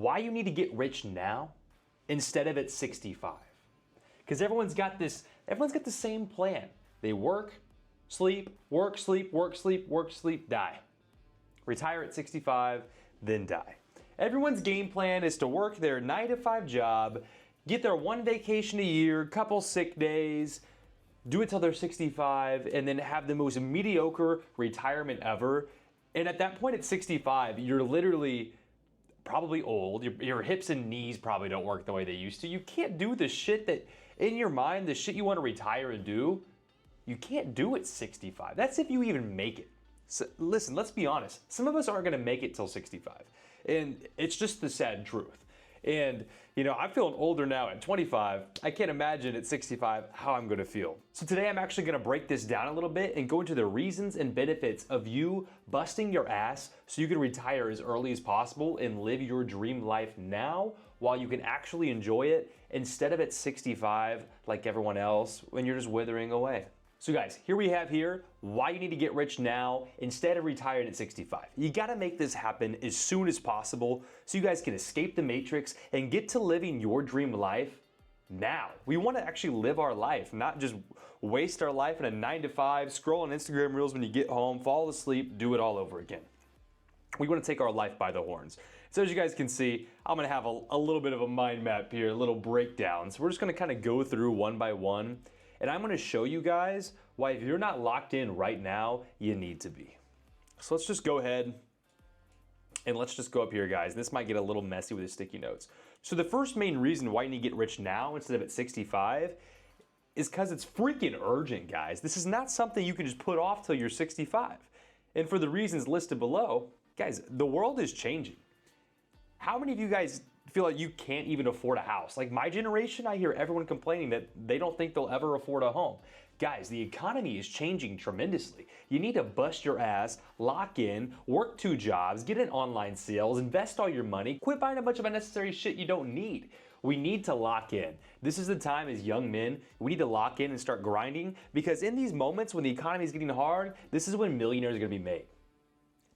Why you need to get rich now instead of at 65. Because everyone's got the same plan. They work, sleep, work, sleep, work, sleep, work, sleep, die. Retire at 65, then die. Everyone's game plan is to work their 9-to-5 job, get their one vacation a year, couple sick days, do it till they're 65, and then have the most mediocre retirement ever. And at that point at 65, you're literally probably old. Your hips and knees probably don't work the way they used to. You can't do the shit that, in your mind, the shit you want to retire and do, you can't do at 65. That's if you even make it. So, listen, let's be honest. Some of us aren't going to make it till 65. And it's just the sad truth. And, you know, I'm feeling older now at 25. I can't imagine at 65 how I'm going to feel. So today I'm actually going to break this down a little bit and go into the reasons and benefits of you busting your ass so you can retire as early as possible and live your dream life now while you can actually enjoy it instead of at 65 like everyone else when you're just withering away. So guys, here we have why you need to get rich now instead of retiring at 65. You gotta make this happen as soon as possible so you guys can escape the matrix and get to living your dream life now. We wanna actually live our life, not just waste our life in a 9-to-5, scroll on Instagram Reels when you get home, fall asleep, do it all over again. We want to take our life by the horns. So as you guys can see, I'm going to have a little bit of a mind map here, a little breakdown. So we're just going to kind of go through one by one. And I'm going to show you guys why if you're not locked in right now, you need to be. So let's just go ahead and let's just go up here, guys. This might get a little messy with the sticky notes. So the first main reason why you need to get rich now instead of at 65 is because it's freaking urgent, guys. This is not something you can just put off till you're 65. And for the reasons listed below, guys, the world is changing. How many of you guys feel like you can't even afford a house? Like my generation, I hear everyone complaining that they don't think they'll ever afford a home. Guys, the economy is changing tremendously. You need to bust your ass, lock in, work 2 jobs, get in online sales, invest all your money, quit buying a bunch of unnecessary shit you don't need. We need to lock in. This is the time as young men, we need to lock in and start grinding because in these moments when the economy is getting hard, this is when millionaires are gonna be made.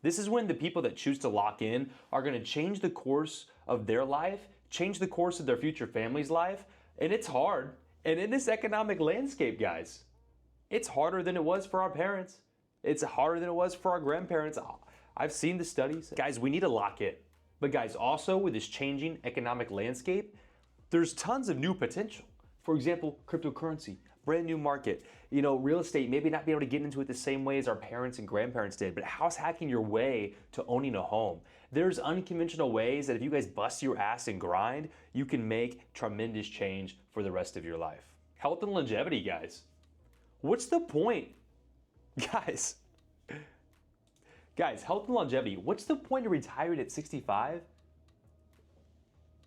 This is when the people that choose to lock in are going to change the course of their life, change the course of their future family's life, and it's hard. And in this economic landscape, guys, it's harder than it was for our parents. It's harder than it was for our grandparents. I've seen the studies. Guys, we need to lock in. But guys, also with this changing economic landscape, there's tons of new potential. For example, cryptocurrency, brand new market. You know, real estate, maybe not be able to get into it the same way as our parents and grandparents did, but house hacking your way to owning a home. There's unconventional ways that if you guys bust your ass and grind, you can make tremendous change for the rest of your life. Health and longevity, guys. What's the point? Guys, health and longevity, what's the point of retiring at 65?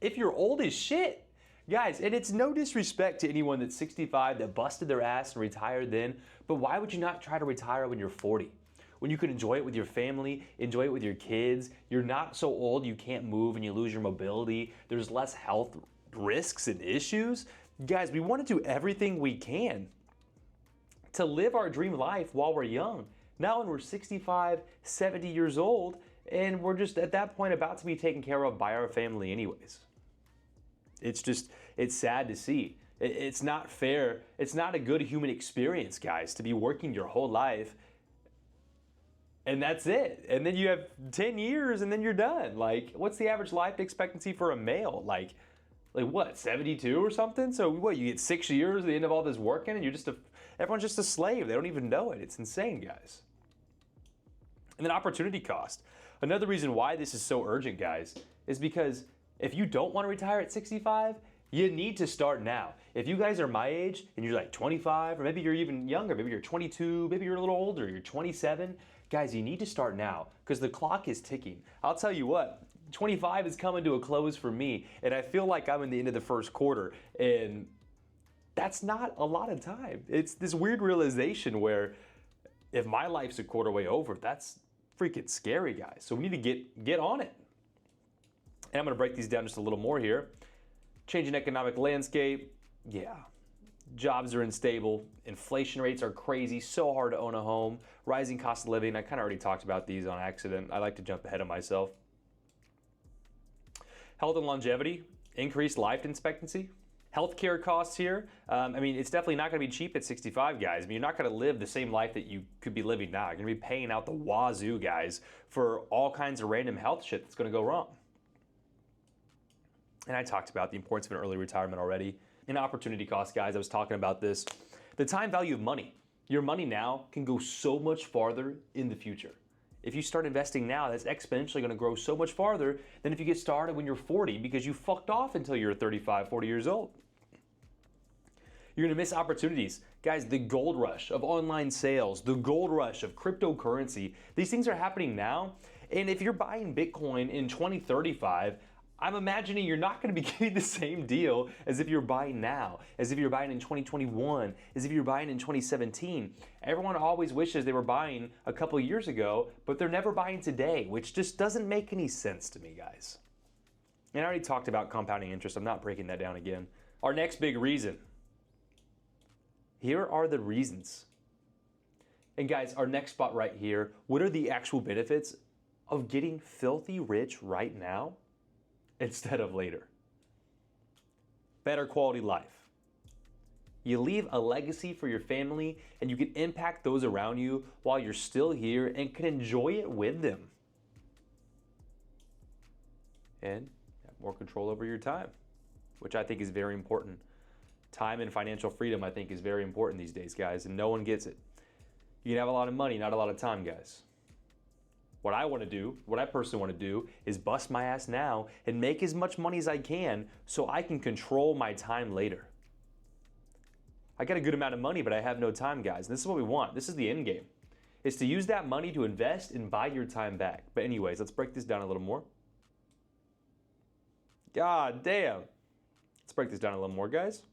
If you're old as shit. Guys, and it's no disrespect to anyone that's 65 that busted their ass and retired then, but why would you not try to retire when you're 40? When you can enjoy it with your family, enjoy it with your kids, you're not so old you can't move and you lose your mobility, there's less health risks and issues. Guys, we want to do everything we can to live our dream life while we're young. Now when we're 65, 70 years old, and we're just at that point about to be taken care of by our family anyways. It's sad to see. It's not fair. It's not a good human experience, guys, to be working your whole life and that's it. And then you have 10 years and then you're done. Like, what's the average life expectancy for a male? Like what, 72 or something? So what, you get 6 years at the end of all this working and everyone's just a slave. They don't even know it. It's insane, guys. And then opportunity cost. Another reason why this is so urgent, guys, is because if you don't want to retire at 65, you need to start now. If you guys are my age and you're like 25, or maybe you're even younger, maybe you're 22, maybe you're a little older, you're 27, guys, you need to start now because the clock is ticking. I'll tell you what, 25 is coming to a close for me, and I feel like I'm in the end of the first quarter, and that's not a lot of time. It's this weird realization where if my life's a quarter way over, that's freaking scary, guys. So we need to get on it. And I'm going to break these down just a little more here. Changing economic landscape, yeah. Jobs are unstable. Inflation rates are crazy. So hard to own a home. Rising cost of living. I kind of already talked about these on accident. I like to jump ahead of myself. Health and longevity, increased life expectancy. Healthcare costs here, I mean, it's definitely not going to be cheap at 65, guys. I mean, you're not going to live the same life that you could be living now. You're going to be paying out the wazoo, guys, for all kinds of random health shit that's going to go wrong. And I talked about the importance of an early retirement already. And opportunity cost, guys, I was talking about this. The time value of money. Your money now can go so much farther in the future. If you start investing now, that's exponentially going to grow so much farther than if you get started when you're 40 because you fucked off until you're 35, 40 years old. You're going to miss opportunities. Guys, the gold rush of online sales, the gold rush of cryptocurrency, these things are happening now. And if you're buying Bitcoin in 2035, I'm imagining you're not going to be getting the same deal as if you're buying now, as if you're buying in 2021, as if you're buying in 2017. Everyone always wishes they were buying a couple of years ago, but they're never buying today, which just doesn't make any sense to me, guys. And I already talked about compounding interest. I'm not breaking that down again. Our next big reason. Here are the reasons. And guys, our next spot right here, what are the actual benefits of getting filthy rich right now instead of later? Better quality life. You leave a legacy for your family and you can impact those around you while you're still here and can enjoy it with them. And have more control over your time, which I think is very important. Time and financial freedom, I think, is very important these days, guys, and no one gets it. You can have a lot of money, not a lot of time, guys. What I want to do, what I personally want to do, is bust my ass now and make as much money as I can so I can control my time later. I got a good amount of money, but I have no time, guys. And this is what we want. This is the end game. It's to use that money to invest and buy your time back. But anyways, let's break this down a little more. God damn. Let's break this down a little more, guys.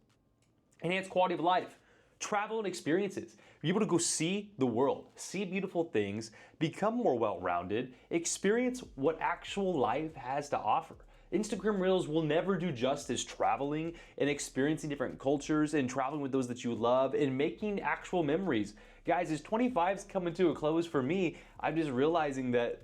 Enhance quality of life. Travel and experiences. Be able to go see the world, see beautiful things, become more well-rounded, experience what actual life has to offer. Instagram Reels will never do justice traveling and experiencing different cultures and traveling with those that you love and making actual memories. Guys, as 25's coming to a close for me, I'm just realizing that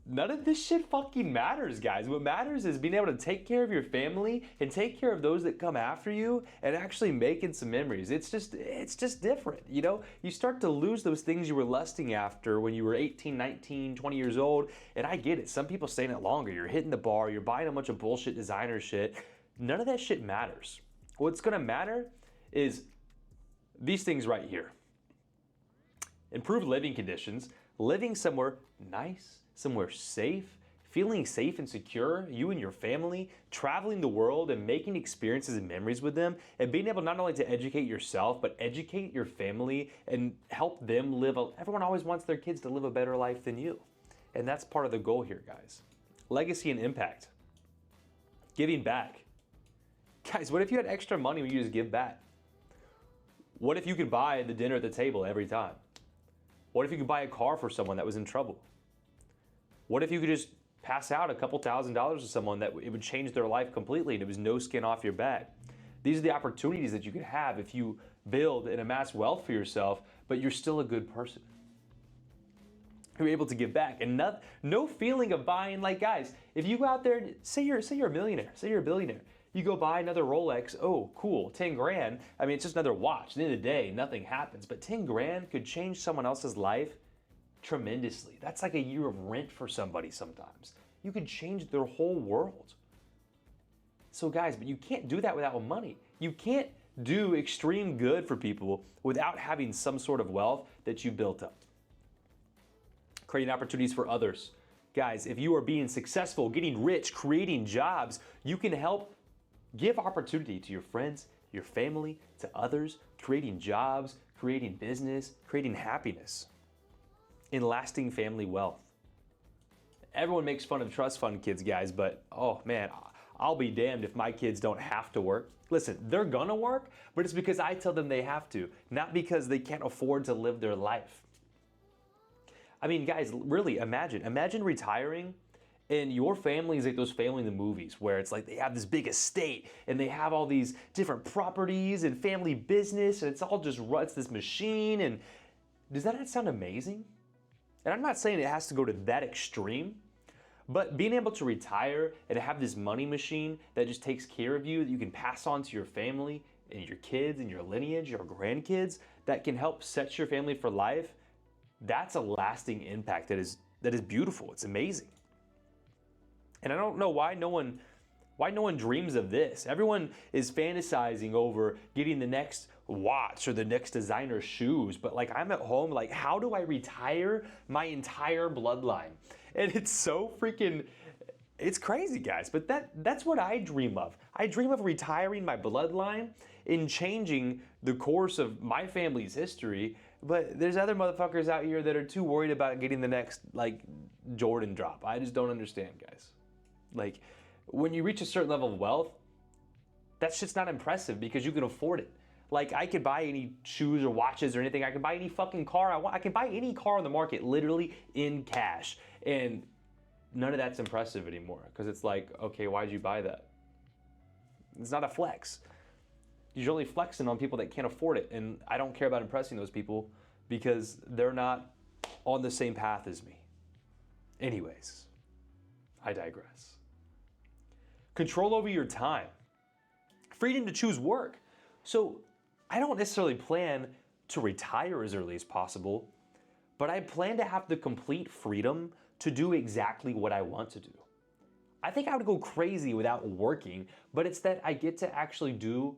none of this shit fucking matters, guys. What matters is being able to take care of your family and take care of those that come after you and actually making some memories. It's just different, you know? You start to lose those things you were lusting after when you were 18, 19, 20 years old, and I get it. Some people staying it longer. You're hitting the bar, you're buying a bunch of bullshit designer shit. None of that shit matters. What's gonna matter is these things right here. Improved living conditions, living somewhere nice, somewhere safe, feeling safe and secure, you and your family, traveling the world and making experiences and memories with them, and being able not only to educate yourself, but educate your family and help them live everyone always wants their kids to live a better life than you. And that's part of the goal here, guys. Legacy and impact. Giving back. Guys, what if you had extra money when you just give back? What if you could buy the dinner at the table every time? What if you could buy a car for someone that was in trouble? What if you could just pass out a couple $1,000s to someone that it would change their life completely and it was no skin off your back? These are the opportunities that you could have if you build and amass wealth for yourself, but you're still a good person. You're able to give back and no feeling of buying, like, guys, if you go out there, say you're a millionaire, say you're a billionaire, you go buy another Rolex, oh, cool, 10 grand. I mean, it's just another watch. At the end of the day, nothing happens, but 10 grand could change someone else's life tremendously. That's like a year of rent for somebody sometimes. You could change their whole world. So guys, but you can't do that without money. You can't do extreme good for people without having some sort of wealth that you built up. Creating opportunities for others. Guys, if you are being successful, getting rich, creating jobs, you can help give opportunity to your friends, your family, to others, creating jobs, creating business, creating happiness. In lasting family wealth. Everyone makes fun of trust fund kids, guys, but oh man, I'll be damned if my kids don't have to work. Listen, they're gonna work, but it's because I tell them they have to, not because they can't afford to live their life. I mean, guys, really imagine retiring and your family is like those family in the movies where it's like they have this big estate and they have all these different properties and family business and it's all just runs this machine. And does that not sound amazing? And I'm not saying it has to go to that extreme, But being able to retire and have this money machine that just takes care of you, that you can pass on to your family and your kids and your lineage, your grandkids, that can help set your family for life, that's a lasting impact that is beautiful. It's amazing. And I don't know why no one dreams of this. Everyone is fantasizing over getting the next watch or the next designer shoes, but like I'm at home, like how do I retire my entire bloodline? And it's so freaking, it's crazy, guys, but that's what I dream of. I dream of retiring my bloodline and changing the course of my family's history, but there's other motherfuckers out here that are too worried about getting the next, like, Jordan drop. I just don't understand, guys. Like, when you reach a certain level of wealth, that shit's not impressive because you can afford it. Like, I could buy any shoes or watches or anything. I can buy any fucking car I want. I can buy any car on the market literally in cash. And none of that's impressive anymore because it's like, okay, why'd you buy that? It's not a flex. You're only flexing on people that can't afford it. And I don't care about impressing those people because they're not on the same path as me. Anyways, I digress. Control over your time. Freedom to choose work. So I don't necessarily plan to retire as early as possible, but I plan to have the complete freedom to do exactly what I want to do. I think I would go crazy without working, but it's that I get to actually do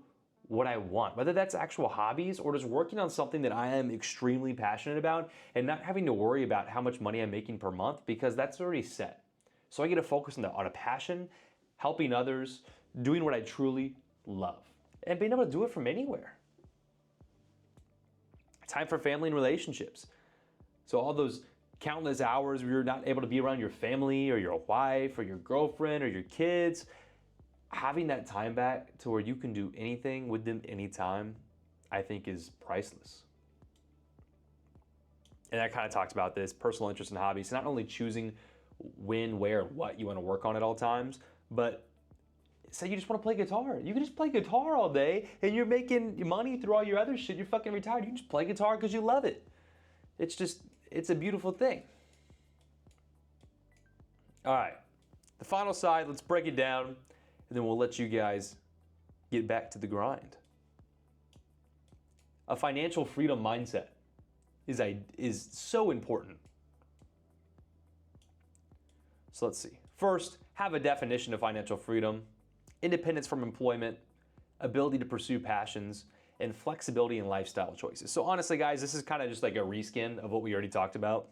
what I want, whether that's actual hobbies or just working on something that I am extremely passionate about and not having to worry about how much money I'm making per month because that's already set. So I get to focus on a passion, helping others, doing what I truly love, and being able to do it from anywhere. Time for family and relationships. So all those countless hours where you're not able to be around your family or your wife or your girlfriend or your kids, having that time back to where you can do anything with them anytime, I think is priceless. And I kind of talked about this, personal interest and hobbies, not only choosing when, where, what you want to work on at all times, but say you just want to play guitar. You can just play guitar all day and you're making money through all your other shit. You're fucking retired. You can just play guitar because you love it. It's a beautiful thing. All right, the final side, let's break it down and then we'll let you guys get back to the grind. A financial freedom mindset is so important. So let's see. First, have a definition of financial freedom: independence from employment, ability to pursue passions, and flexibility in lifestyle choices. So honestly, guys, this is kind of just like a reskin of what we already talked about.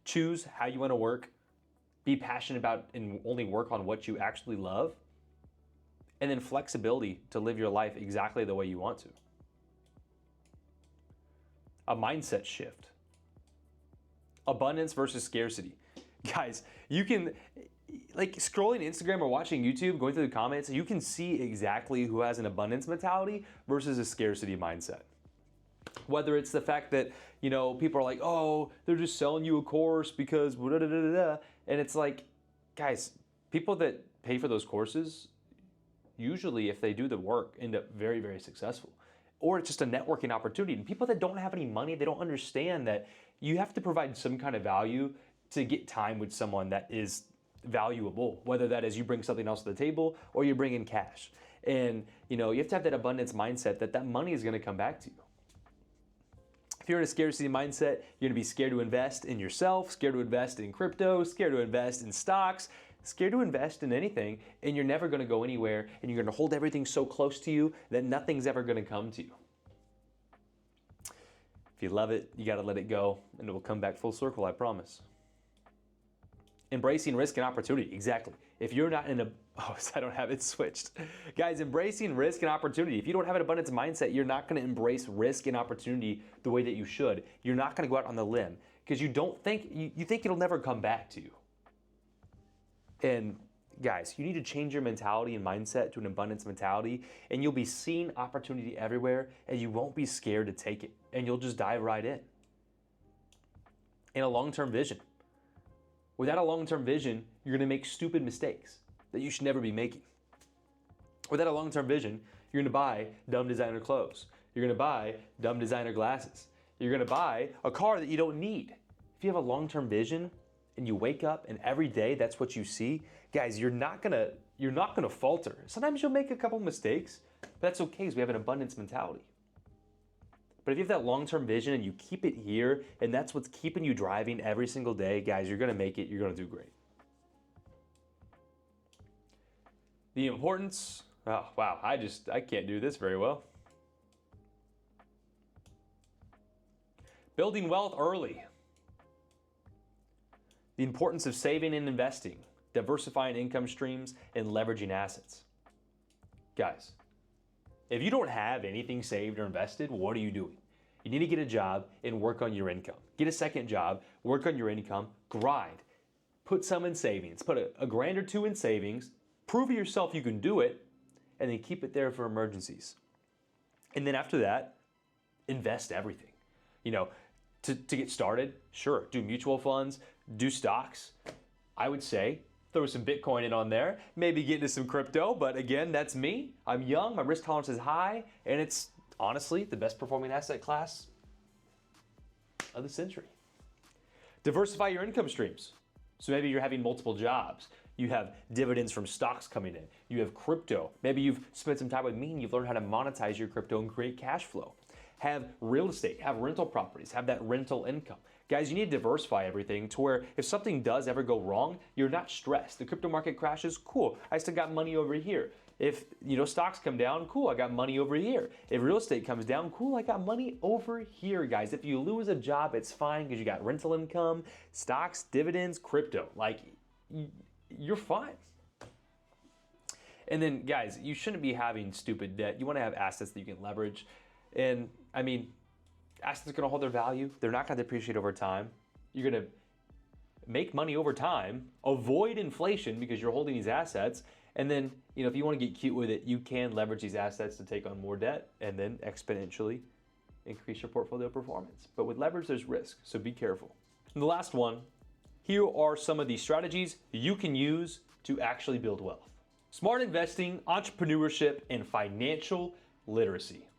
Choose how you want to work, be passionate about and only work on what you actually love, and then flexibility to live your life exactly the way you want to. A mindset shift. Abundance versus scarcity. Guys, you can, like, scrolling Instagram or watching YouTube, going through the comments, you can see exactly who has an abundance mentality versus a scarcity mindset. Whether it's the fact that, you know, people are like, oh, they're just selling you a course because da-da-da-da-da. And it's like, guys, people that pay for those courses, usually if they do the work, end up very, very successful. Or it's just a networking opportunity. And people that don't have any money, they don't understand that you have to provide some kind of value to get time with someone that is valuable, whether that is you bring something else to the table or you bring in cash. And you know, you have to have that abundance mindset that money is going to come back to you. If you're in a scarcity mindset, you're going to be scared to invest in yourself, scared to invest in crypto, scared to invest in stocks, scared to invest in anything, and you're never going to go anywhere, and you're going to hold everything so close to you that nothing's ever going to come to you. If you love it, you got to let it go, and it will come back full circle, I promise. Embracing risk and opportunity, exactly. If you're not in a, I don't have it switched. Guys, embracing risk and opportunity. If you don't have an abundance mindset, you're not gonna embrace risk and opportunity the way that you should. You're not gonna go out on the limb because you think it'll never come back to you. And guys, you need to change your mentality and mindset to an abundance mentality, and you'll be seeing opportunity everywhere, and you won't be scared to take it, and you'll just dive right in. And a long-term vision. Without a long-term vision, you're gonna make stupid mistakes that you should never be making. Without a long-term vision, you're gonna buy dumb designer clothes. You're gonna buy dumb designer glasses. You're gonna buy a car that you don't need. If you have a long-term vision and you wake up and every day that's what you see, guys, you're not gonna falter. Sometimes you'll make a couple mistakes, but that's okay because we have an abundance mentality. But if you have that long-term vision and you keep it here, and that's what's keeping you driving every single day, guys, you're gonna make it, you're gonna do great. The importance, oh wow, I can't do this very well. Building wealth early. The importance of saving and investing, diversifying income streams, and leveraging assets. Guys, if you don't have anything saved or invested, what are you doing? You need to get a job and work on your income. Get a second job, work on your income, grind. Put some in savings. Put a grand or two in savings. Prove to yourself you can do it, and then keep it there for emergencies. And then after that, invest everything. You know, to get started, sure, do mutual funds, do stocks. I would say throw some Bitcoin in on there, maybe get into some crypto, but again, that's me. I'm young, my risk tolerance is high, and it's honestly the best performing asset class of the century. Diversify your income streams. So maybe you're having multiple jobs. You have dividends from stocks coming in. You have crypto. Maybe you've spent some time with me and you've learned how to monetize your crypto and create cash flow. Have real estate, have rental properties, have that rental income. Guys, you need to diversify everything to where if something does ever go wrong, you're not stressed. The crypto market crashes, cool, I still got money over here. If stocks come down, cool, I got money over here. If real estate comes down, cool, I got money over here, guys. If you lose a job, it's fine because you got rental income, stocks, dividends, crypto. Like, you're fine. And then, guys, you shouldn't be having stupid debt. You want to have assets that you can leverage. And I mean, assets are going to hold their value. They're not going to depreciate over time. You're going to make money over time, avoid inflation because you're holding these assets. And then, if you want to get cute with it, you can leverage these assets to take on more debt and then exponentially increase your portfolio performance. But with leverage, there's risk, so be careful. And the last one, here are some of the strategies you can use to actually build wealth. Smart investing, entrepreneurship, and financial literacy.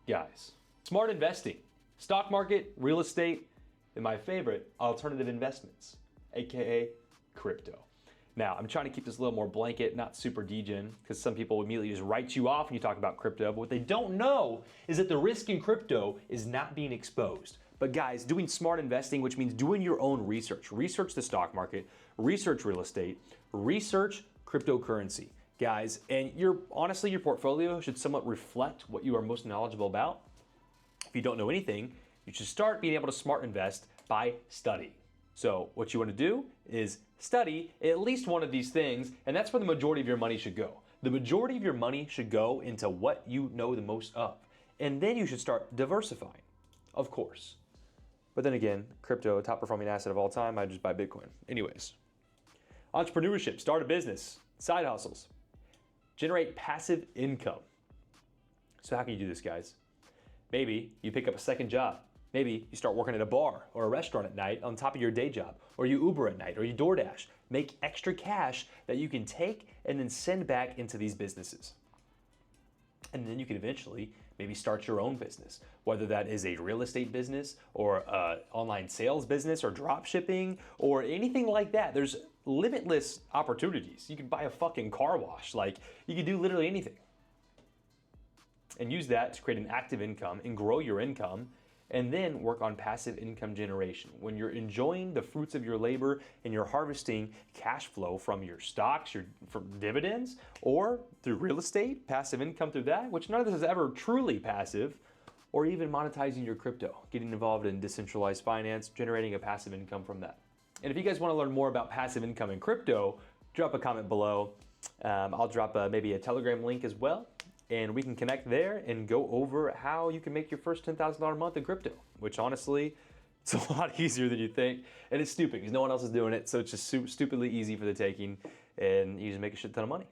Guys, smart investing, stock market, real estate, and my favorite, alternative investments, AKA crypto. Now, I'm trying to keep this a little more blanket, not super degen, because some people immediately just write you off when you talk about crypto, but what they don't know is that the risk in crypto is not being exposed. But guys, doing smart investing, which means doing your own research. Research the stock market, research real estate, research cryptocurrency. Guys, and honestly, your portfolio should somewhat reflect what you are most knowledgeable about. If you don't know anything, you should start being able to smart invest by studying. So what you want to do is study at least one of these things, and that's where the majority of your money should go. The majority of your money should go into what you know the most of. And then you should start diversifying, of course. But then again, crypto, top performing asset of all time, I just buy Bitcoin. Anyways, entrepreneurship, start a business, side hustles, generate passive income. So how can you do this, guys? Maybe you pick up a second job. Maybe you start working at a bar or a restaurant at night on top of your day job, or you Uber at night, or you DoorDash. Make extra cash that you can take and then send back into these businesses. And then you can eventually maybe start your own business, whether that is a real estate business or an online sales business or drop shipping or anything like that. There's limitless opportunities. You can buy a fucking car wash. Like, you can do literally anything. And use that to create an active income and grow your income, and then work on passive income generation. When you're enjoying the fruits of your labor and you're harvesting cash flow from your stocks, from dividends, or through real estate, passive income through that, which none of this is ever truly passive, or even monetizing your crypto, getting involved in decentralized finance, generating a passive income from that. And if you guys want to learn more about passive income in crypto, drop a comment below. I'll drop maybe a Telegram link as well, and we can connect there and go over how you can make your first $10,000 a month in crypto, which honestly, it's a lot easier than you think. And it's stupid because no one else is doing it, so it's just stupidly easy for the taking, and you just make a shit ton of money.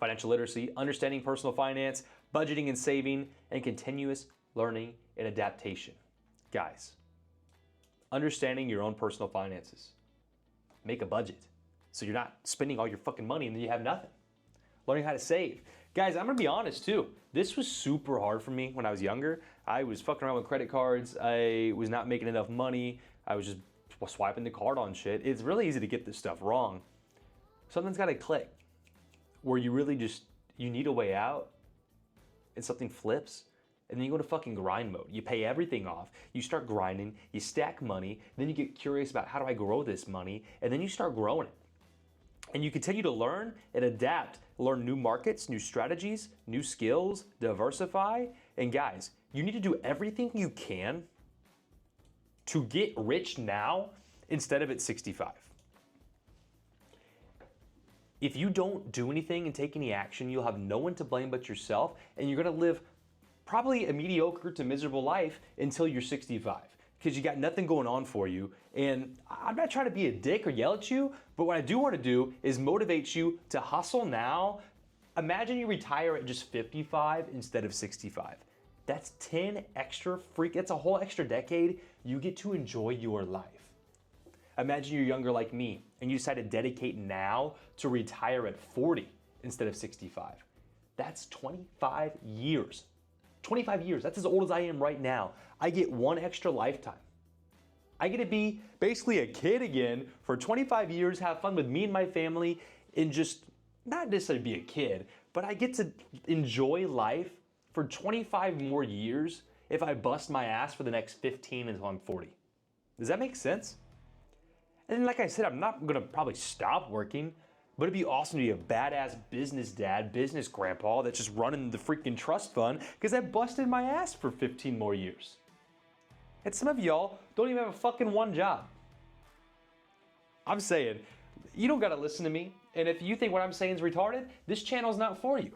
Financial literacy, understanding personal finance, budgeting and saving, and continuous learning and adaptation. Guys, understanding your own personal finances. Make a budget so you're not spending all your fucking money and then you have nothing. Learning how to save. Guys, I'm gonna be honest too. This was super hard for me when I was younger. I was fucking around with credit cards. I was not making enough money. I was just swiping the card on shit. It's really easy to get this stuff wrong. Something's got to click where you really just, you need a way out and something flips. And then you go to fucking grind mode. You pay everything off. You start grinding. You stack money. Then you get curious about how do I grow this money? And then you start growing it. And you continue to learn and adapt, learn new markets, new strategies, new skills, diversify. And guys, you need to do everything you can to get rich now instead of at 65. If you don't do anything and take any action, you'll have no one to blame but yourself, and you're gonna live probably a mediocre to miserable life until you're 65, because you got nothing going on for you. And I'm not trying to be a dick or yell at you, but what I do want to do is motivate you to hustle now. Imagine you retire at just 55 instead of 65. That's 10 extra that's a whole extra decade you get to enjoy your life. Imagine you're younger like me and you decide to dedicate now to retire at 40 instead of 65. That's 25 years. 25 years, that's as old as I am right now. I get one extra lifetime. I get to be basically a kid again for 25 years, have fun with me and my family, and just not necessarily be a kid, but I get to enjoy life for 25 more years if I bust my ass for the next 15 until I'm 40. Does that make sense? And like I said, I'm not gonna probably stop working, but it'd be awesome to be a badass business dad, business grandpa that's just running the freaking trust fund because I busted my ass for 15 more years. And some of y'all don't even have a fucking one job. I'm saying, you don't gotta listen to me. And if you think what I'm saying is retarded, this channel's not for you.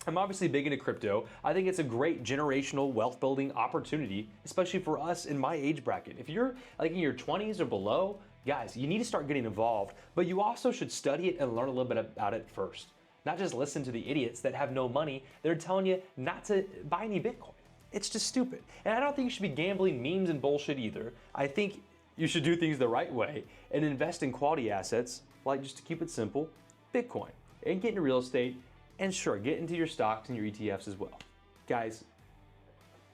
I'm obviously big into crypto. I think it's a great generational wealth building opportunity, especially for us in my age bracket. If you're like in your 20s or below, guys, you need to start getting involved, but you also should study it and learn a little bit about it first. Not just listen to the idiots that have no money. They're telling you not to buy any Bitcoin. It's just stupid. And I don't think you should be gambling memes and bullshit either. I think you should do things the right way and invest in quality assets, like, just to keep it simple, Bitcoin, and get into real estate, and sure, get into your stocks and your ETFs as well. Guys,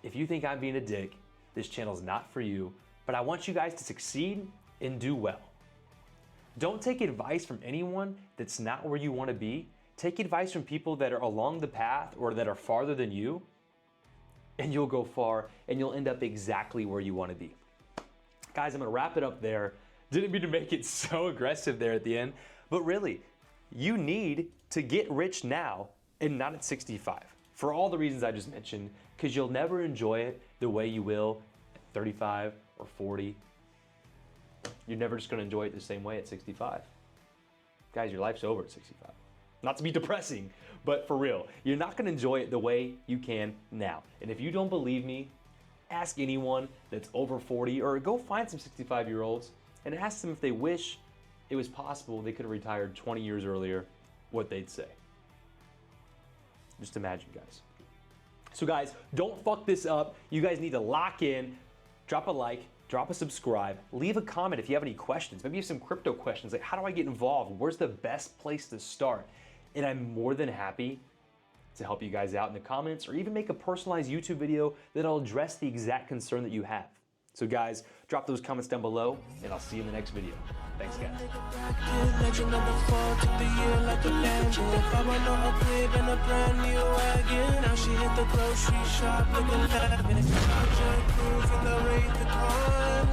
if you think I'm being a dick, this channel's not for you, but I want you guys to succeed and do well. Don't take advice from anyone that's not where you want to be. Take advice from people that are along the path or that are farther than you, and you'll go far and you'll end up exactly where you want to be. Guys, I'm gonna wrap it up there. Didn't mean to make it so aggressive there at the end, but really, you need to get rich now and not at 65 for all the reasons I just mentioned, because you'll never enjoy it the way you will at 35 or 40. You're never just gonna enjoy it the same way at 65. Guys, your life's over at 65. Not to be depressing, but for real, you're not gonna enjoy it the way you can now. And if you don't believe me, ask anyone that's over 40, or go find some 65-year-olds and ask them if they wish it was possible they could have retired 20 years earlier, what they'd say. Just imagine, guys. So guys, don't fuck this up. You guys need to lock in, drop a like, drop a subscribe, leave a comment if you have any questions. Maybe you have some crypto questions, like how do I get involved? Where's the best place to start? And I'm more than happy to help you guys out in the comments, or even make a personalized YouTube video that'll address the exact concern that you have. So guys, drop those comments down below, and I'll see you in the next video. Thanks, guys.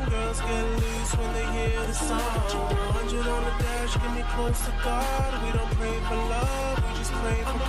Girls get loose when they hear the song. 100 on the dash, get me close to God. We don't pray for love, we just pray for